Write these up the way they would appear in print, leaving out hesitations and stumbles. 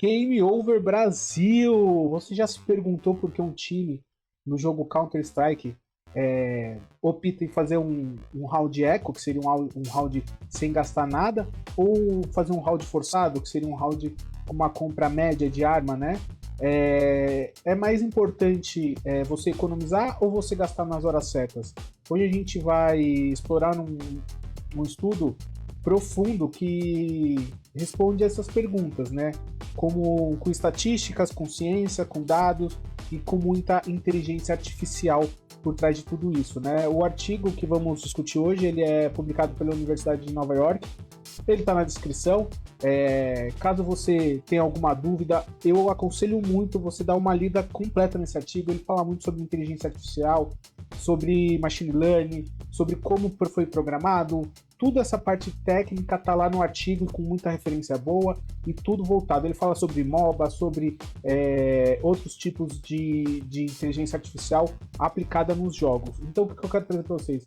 Game Over Brasil! Você já se perguntou por que um time no jogo Counter-Strike opta em fazer um round eco, que seria um round sem gastar nada, ou fazer um round forçado, que seria um round com uma compra média de arma, né? É mais importante você economizar ou você gastar nas horas certas? Hoje a gente vai explorar um estudo profundo que responde essas perguntas, né? Como com estatísticas, com ciência, com dados e com muita inteligência artificial por trás de tudo isso, né? O artigo que vamos discutir hoje, ele é publicado pela Universidade de Nova York. Ele está na descrição. Caso você tenha alguma dúvida, eu aconselho muito você dar uma lida completa nesse artigo. Ele fala muito sobre inteligência artificial, sobre machine learning, sobre como foi programado. Tudo essa parte técnica está lá no artigo com muita referência boa e tudo voltado. Ele fala sobre MOBA, sobre outros tipos de inteligência artificial aplicada nos jogos. Então, o que eu quero trazer para vocês?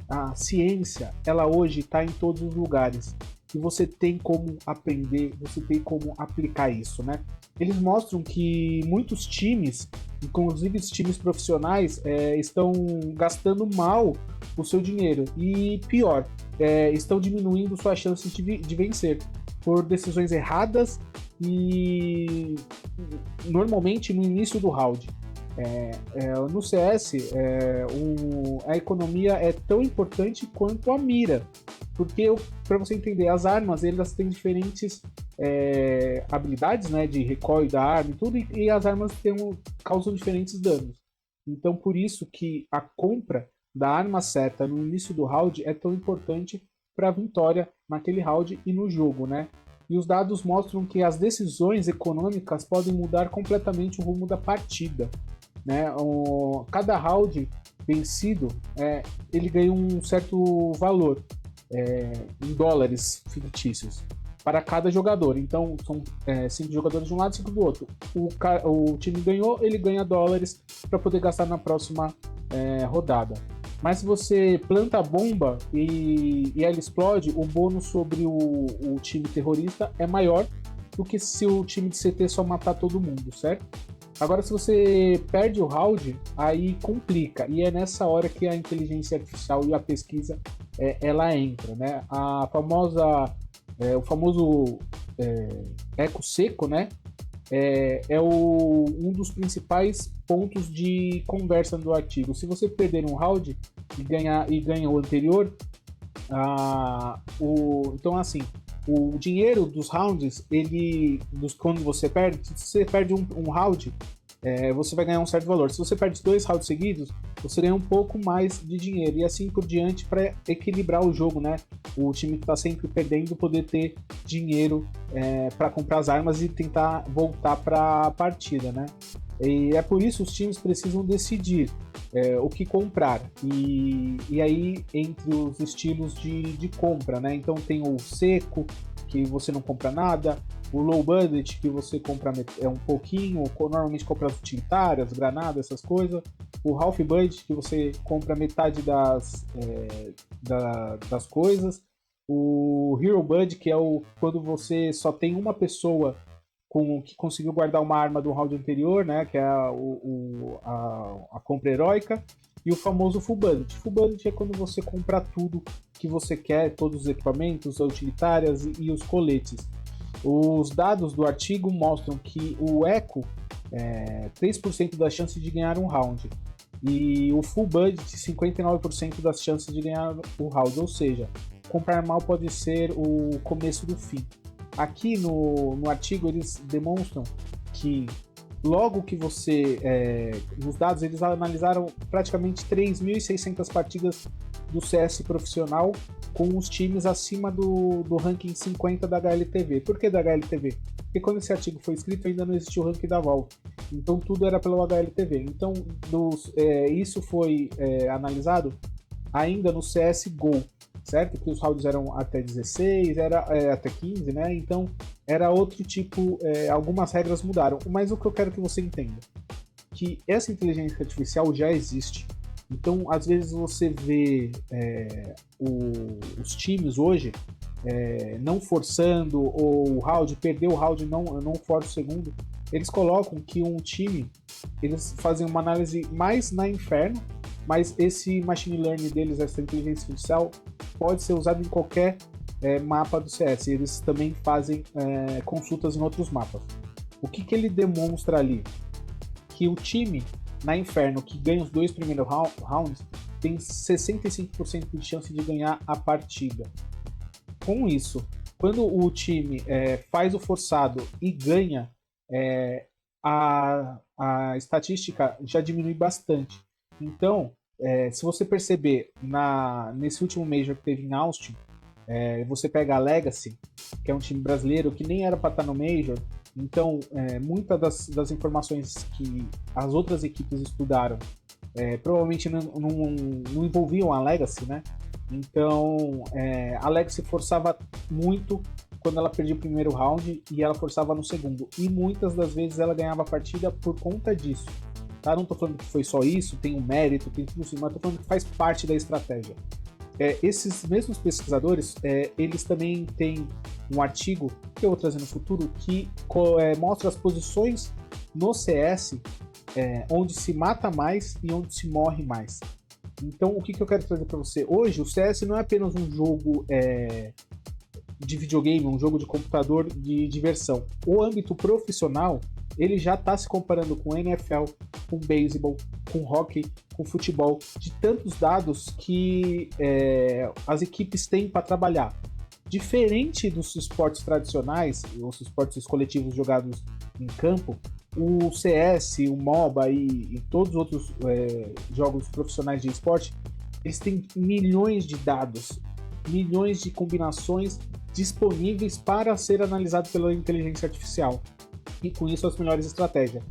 A ciência, ela hoje está em todos os lugares. E você tem como aprender, você tem como aplicar isso, né? Eles mostram que muitos times, inclusive os times profissionais, estão gastando mal o seu dinheiro. E pior, estão diminuindo suas chances de vencer por decisões erradas e normalmente no início do round. No CS, a economia é tão importante quanto a mira. Porque, para você entender, as armas elas têm diferentes habilidades, né, de recoil da arma e tudo, e as armas causam diferentes danos. Então, por isso que a compra da arma certa no início do round é tão importante para a vitória naquele round e no jogo, né? E os dados mostram que as decisões econômicas podem mudar completamente o rumo da partida, né? Cada round vencido, ele ganha um certo valor. Em dólares fictícios para cada jogador. Então, são 5 jogadores de um lado e 5 do outro. O time ganhou, ele ganha dólares para poder gastar na próxima rodada. Mas se você planta a bomba e ela explode, o bônus sobre o time terrorista é maior do que se o time de CT só matar todo mundo, certo? Agora, se você perde o round, aí complica. E é nessa hora que a inteligência artificial e a pesquisa ela entra, né? O famoso eco seco, né? Um dos principais pontos de conversa do artigo. Se você perder um round e ganha o anterior, então assim, o dinheiro dos rounds, quando você perde, se você perde um round, você vai ganhar um certo valor. Se você perde 2 rounds seguidos, você ganha um pouco mais de dinheiro e assim por diante para equilibrar o jogo, né? O time que está sempre perdendo poder ter dinheiro para comprar as armas e tentar voltar para a partida, né? E é por isso que os times precisam decidir o que comprar. E aí, entre os estilos de compra, né? Então tem o seco, que você não compra nada, o low budget, que você compra um pouquinho, normalmente compra as utilitárias, granadas, essas coisas, o half budget, que você compra metade das coisas, o hero budget, que é quando você só tem uma pessoa que conseguiu guardar uma arma do round anterior, né, que é a compra heróica, e o famoso full budget. Full budget é quando você compra tudo que você quer, todos os equipamentos, as utilitárias e os coletes. Os dados do artigo mostram que o eco 3% das chances de ganhar um round e o full budget 59% das chances de ganhar o round, ou seja, comprar mal pode ser o começo do fim. Aqui no artigo eles demonstram que logo que nos dados eles analisaram praticamente 3.600 partidas do CS profissional com os times acima do ranking 50 da HLTV. Por que da HLTV? Porque quando esse artigo foi escrito ainda não existia o ranking da Valve. Então tudo era pelo HLTV. Então isso foi analisado ainda no CSGO, certo? Que os rounds eram até 16, até 15, né? Então era outro tipo, algumas regras mudaram. Mas o que eu quero que você entenda, que essa inteligência artificial já existe. Então, às vezes você vê os times hoje, não forçando, ou o round, perdeu o round, não força o segundo, eles colocam que um time, eles fazem uma análise mais na Inferno, mas esse machine learning deles, essa inteligência artificial, pode ser usado em qualquer mapa do CS. Eles também fazem consultas em outros mapas. O que ele demonstra ali? Que o time na Inferno que ganha os 2 primeiros rounds tem 65% de chance de ganhar a partida. Com isso, quando o time faz o forçado e ganha, a estatística já diminui bastante. Então, se você perceber nesse último Major que teve em Austin, você pega a Legacy, que é um time brasileiro que nem era para estar no Major, então muitas das informações que as outras equipes estudaram provavelmente não envolviam a Legacy, né? Então a Legacy forçava muito quando ela perdia o primeiro round e ela forçava no segundo. E muitas das vezes ela ganhava a partida por conta disso. Tá? Não tô falando que foi só isso, tem um mérito, tem tudo isso, mas tô falando que faz parte da estratégia. Esses mesmos pesquisadores, eles também têm um artigo que eu vou trazer no futuro que mostra as posições no CS onde se mata mais e onde se morre mais. Então, o que eu quero trazer para você? Hoje, o CS não é apenas um jogo de videogame, um jogo de computador de diversão. O âmbito profissional, ele já está se comparando com NFL, com beisebol, com hockey, com futebol, de tantos dados que as equipes têm para trabalhar. Diferente dos esportes tradicionais, os esportes coletivos jogados em campo, o CS, o MOBA e todos os outros jogos profissionais de esporte, eles têm milhões de dados, milhões de combinações disponíveis para ser analisado pela inteligência artificial. E com isso as melhores estratégias.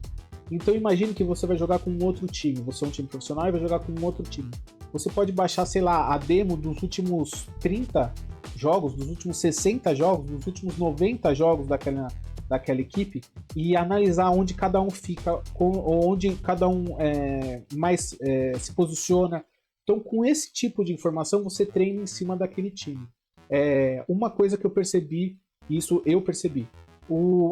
Então imagine que você vai jogar com um outro time, você é um time profissional e vai jogar com um outro time. Você pode baixar, sei lá, a demo dos últimos 30 jogos, dos últimos 60 jogos, dos últimos 90 jogos daquela equipe e analisar onde cada um fica, onde cada um mais se posiciona. Então com esse tipo de informação você treina em cima daquele time. Uma coisa que eu percebi, isso eu percebi,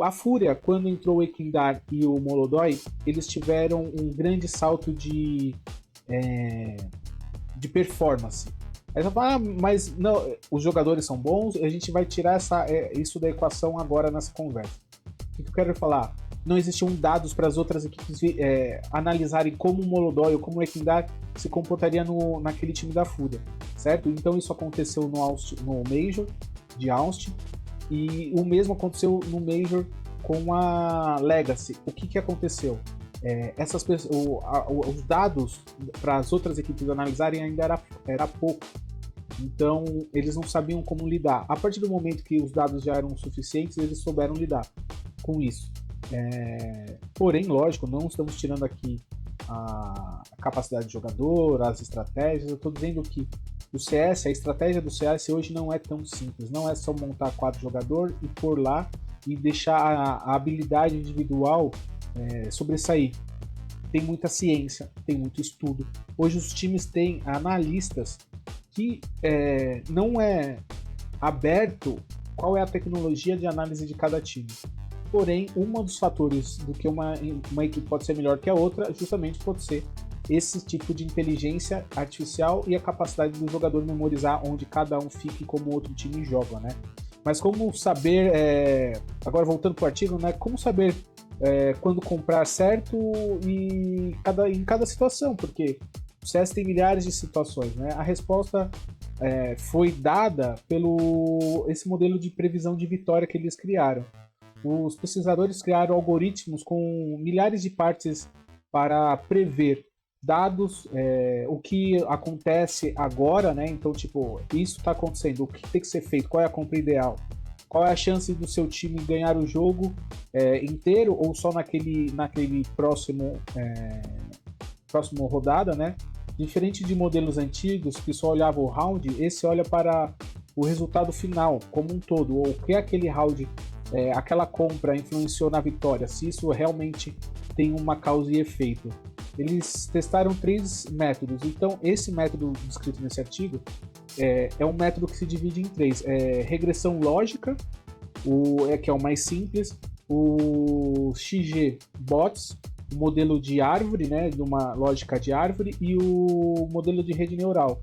a Fúria, quando entrou o Equindar e o Molodói, eles tiveram um grande salto de performance. Aí você fala, mas não, os jogadores são bons, a gente vai tirar isso da equação agora nessa conversa. O que eu quero falar? Não existiam dados para as outras equipes analisarem como o Molodói ou como o Equindar se comportaria naquele time da Fúria, certo? Então isso aconteceu no Major de Austin, e o mesmo aconteceu no Major com a Legacy. O que aconteceu? Os dados para as outras equipes analisarem ainda era pouco. Então, eles não sabiam como lidar. A partir do momento que os dados já eram suficientes, eles souberam lidar com isso. Porém, lógico, não estamos tirando aqui a capacidade de jogador, as estratégias. Eu estou dizendo que o CS, a estratégia do CS hoje não é tão simples. Não é só montar 4 jogadores e pôr lá e deixar a habilidade individual sobressair. Tem muita ciência, tem muito estudo. Hoje os times têm analistas que não é aberto qual é a tecnologia de análise de cada time. Porém, um dos fatores do que uma equipe pode ser melhor que a outra, justamente pode ser esse tipo de inteligência artificial e a capacidade do jogador memorizar onde cada um fica e como o outro time joga, né? Mas como saber, agora voltando para o artigo, né? Como saber quando comprar certo em cada situação, porque o CS tem milhares de situações, né? A resposta foi dada pelo esse modelo de previsão de vitória que eles criaram. Os pesquisadores criaram algoritmos com milhares de partes para prever dados, o que acontece agora, né? Então, tipo, isso está acontecendo, o que tem que ser feito, qual é a compra ideal, qual é a chance do seu time ganhar o jogo inteiro ou só naquele próximo rodada, né? Diferente de modelos antigos que só olhava o round, esse olha para o resultado final como um todo, ou o que aquele round, aquela compra influenciou na vitória, se isso realmente tem uma causa e efeito. Eles testaram 3 métodos, então esse método descrito nesse artigo é um método que se divide em três. Regressão lógica, que é o mais simples, o XG Bots, o modelo de árvore, né, de uma lógica de árvore, e o modelo de rede neural,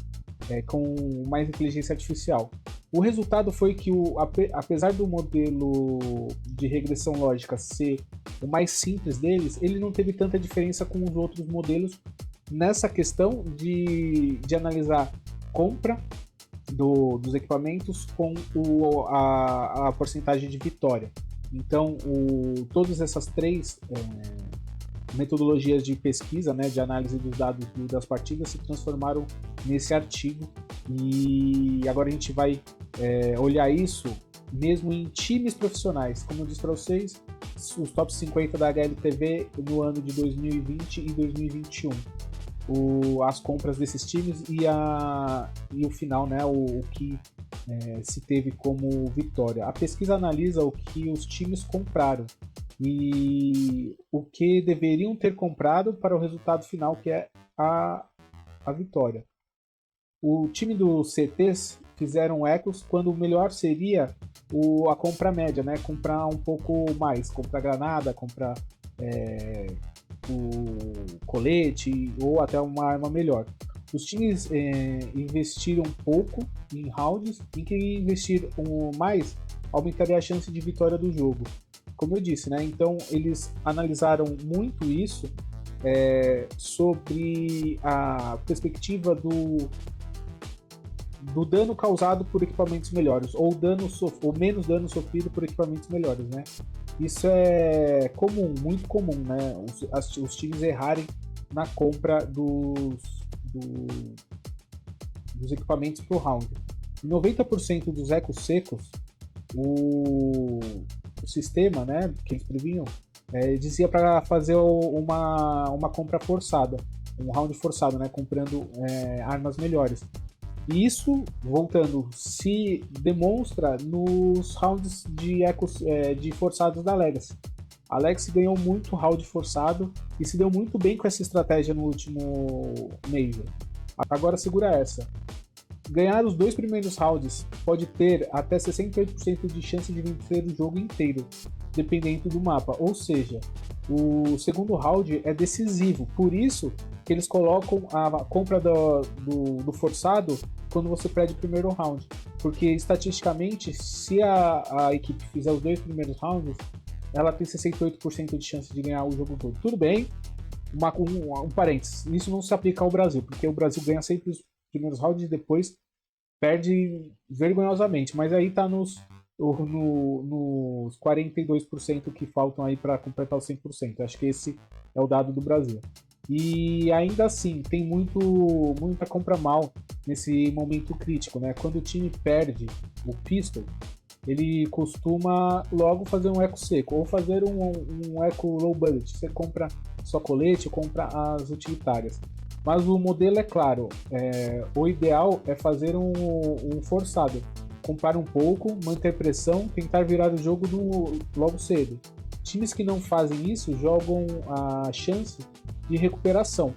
com mais inteligência artificial. O resultado foi que, apesar do modelo de regressão lógica ser o mais simples deles, ele não teve tanta diferença com os outros modelos nessa questão de analisar compra dos equipamentos com a porcentagem de vitória. Então, todas essas três metodologias de pesquisa, né, de análise dos dados das partidas, se transformaram nesse artigo. E agora a gente vai olhar isso mesmo em times profissionais. Como eu disse para vocês, os top 50 da HLTV no ano de 2020 e 2021. As compras desses times e o final, né, o que se teve como vitória. A pesquisa analisa o que os times compraram e o que deveriam ter comprado para o resultado final, que é a vitória. O time dos CTs fizeram ecos quando o melhor seria a compra média, né? Comprar um pouco mais, comprar granada, comprar o colete ou até uma arma melhor. Os times investiram pouco em rounds, em que investir mais aumentaria a chance de vitória do jogo. Como eu disse, né? Então eles analisaram muito isso sobre a perspectiva do dano causado por equipamentos melhores, ou menos dano sofrido por equipamentos melhores, né? Isso é comum, muito comum, né? Os times errarem na compra dos equipamentos para o round. Em 90% dos ecos secos, o sistema, né, que eles previam, dizia para fazer uma compra forçada, um round forçado, né, comprando armas melhores. E isso, voltando, se demonstra nos rounds de forçados da Legacy. A Legacy ganhou muito round forçado e se deu muito bem com essa estratégia no último Major. Agora segura essa. Ganhar os 2 primeiros rounds pode ter até 68% de chance de vencer o jogo inteiro, dependendo do mapa. Ou seja, o segundo round é decisivo. Por isso que eles colocam a compra do forçado quando você perde o primeiro round. Porque estatisticamente, se a equipe fizer os 2 primeiros rounds, ela tem 68% de chance de ganhar o jogo todo. Tudo bem, um parênteses, isso não se aplica ao Brasil, porque o Brasil ganha sempre os primeiros rounds e depois perde vergonhosamente, mas aí tá nos 42% que faltam aí para completar os 100%. Acho que esse é o dado do Brasil. E ainda assim, tem muita compra mal nesse momento crítico, né? Quando o time perde o pistol, ele costuma logo fazer um eco seco ou fazer um eco low budget. Você compra só colete, compra as utilitárias. Mas o modelo é claro, o ideal é fazer um forçado, comprar um pouco, manter pressão, tentar virar o jogo logo cedo. Times que não fazem isso jogam a chance de recuperação.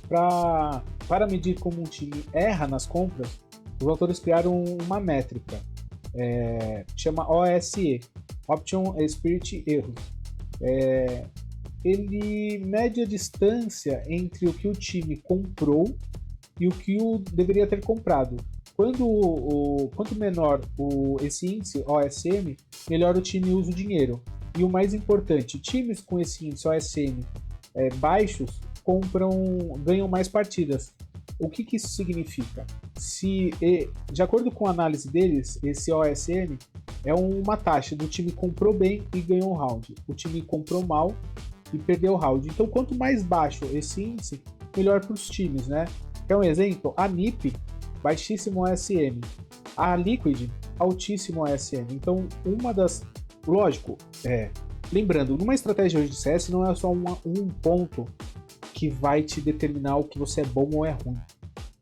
Para medir como um time erra nas compras, os autores criaram uma métrica, chama OSE, Option Spirit Errors. Ele mede a distância entre o que o time comprou e o que deveria ter comprado. Quanto menor esse índice OSM, melhor o time usa o dinheiro. E o mais importante, times com esse índice OSM baixos ganham mais partidas. O que isso significa? De acordo com a análise deles, esse OSM é uma taxa do time comprou bem e ganhou um round. O time comprou mal e perdeu o round. Então, quanto mais baixo esse índice, melhor para os times, né? Quer um exemplo? A NiP, baixíssimo OSM. A Liquid, altíssimo OSM. Então, lógico, lembrando, numa estratégia hoje de CS não é só um ponto que vai te determinar o que você é bom ou é ruim,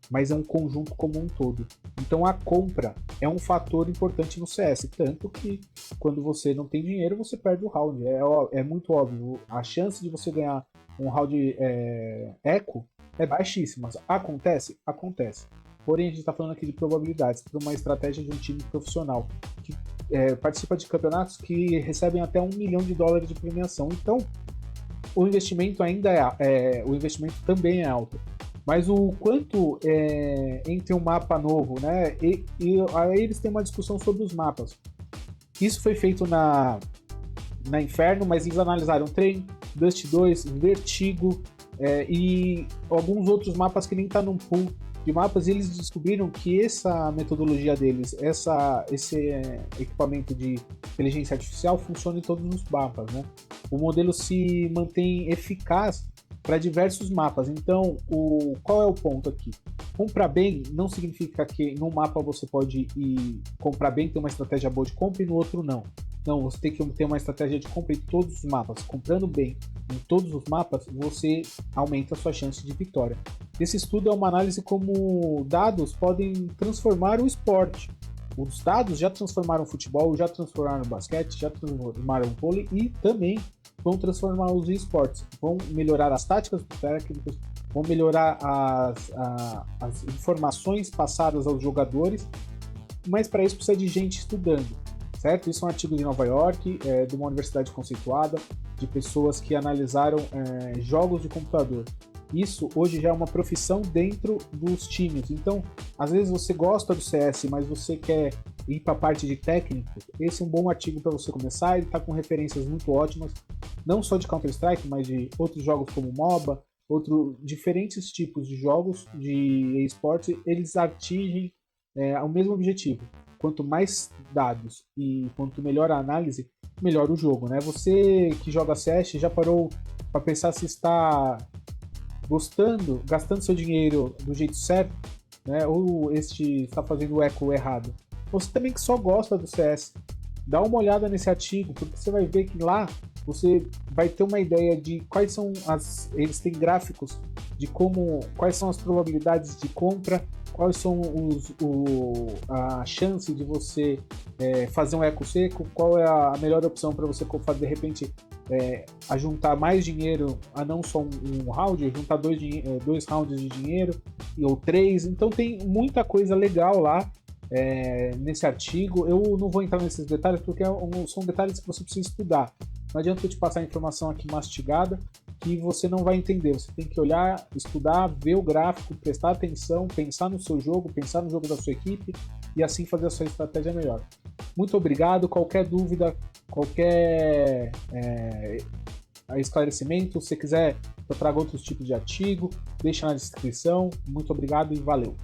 mas é um conjunto como um todo. Então a compra é um fator importante no CS, tanto que quando você não tem dinheiro, você perde o round. É muito óbvio, a chance de você ganhar um round eco é baixíssima. Acontece? Acontece. Porém, a gente está falando aqui de probabilidades para uma estratégia de um time profissional que participa de campeonatos que recebem até $1 milhão de premiação. Então, o investimento o investimento também é alto. Mas o quanto entre um mapa novo, né? E aí eles têm uma discussão sobre os mapas. Isso foi feito na Inferno, mas eles analisaram Train, Dust 2, Vertigo e alguns outros mapas que nem tá num pool de mapas, e eles descobriram que essa metodologia deles, esse equipamento de inteligência artificial funciona em todos os mapas, né? O modelo se mantém eficaz para diversos mapas. Então, qual é o ponto aqui? Comprar bem não significa que num mapa você pode ir comprar bem, ter uma estratégia boa de compra e no outro não. Não, você tem que ter uma estratégia de compra em todos os mapas. Comprando bem em todos os mapas, você aumenta a sua chance de vitória. Esse estudo é uma análise como dados podem transformar o esporte. Os dados já transformaram o futebol, já transformaram o basquete, já transformaram o vôlei e também vão transformar os esportes. Vão melhorar as táticas dos técnicos, vão melhorar as informações passadas aos jogadores, mas para isso precisa de gente estudando, certo? Isso é um artigo de Nova York, de uma universidade conceituada, de pessoas que analisaram jogos de computador. Isso hoje já é uma profissão dentro dos times. Então, às vezes você gosta do CS, mas você quer ir para a parte de técnico. Esse é um bom artigo para você começar. Ele está com referências muito ótimas, não só de Counter-Strike, mas de outros jogos como MOBA, diferentes tipos de jogos de esportes. Eles atingem o mesmo objetivo. Quanto mais dados e quanto melhor a análise, melhor o jogo, né? Você que joga CS já parou para pensar se está gastando seu dinheiro do jeito certo, né? Ou está fazendo o eco errado. Você também que só gosta do CS, dá uma olhada nesse artigo, porque você vai ver que lá você vai ter uma ideia de quais são eles têm gráficos de quais são as probabilidades de compra, quais são a chance de você fazer um eco seco, qual é a melhor opção para você de repente a juntar mais dinheiro, a não só um round, juntar dois rounds de dinheiro ou 3. Então tem muita coisa legal lá nesse artigo. Eu não vou entrar nesses detalhes porque são detalhes que você precisa estudar. Não adianta eu te passar a informação aqui mastigada que você não vai entender. Você tem que olhar, estudar, ver o gráfico, prestar atenção, pensar no seu jogo, pensar no jogo da sua equipe e assim fazer a sua estratégia melhor. Muito obrigado. Qualquer dúvida, qualquer esclarecimento, se você quiser que eu traga outros tipos de artigo, deixa na descrição. Muito obrigado e valeu!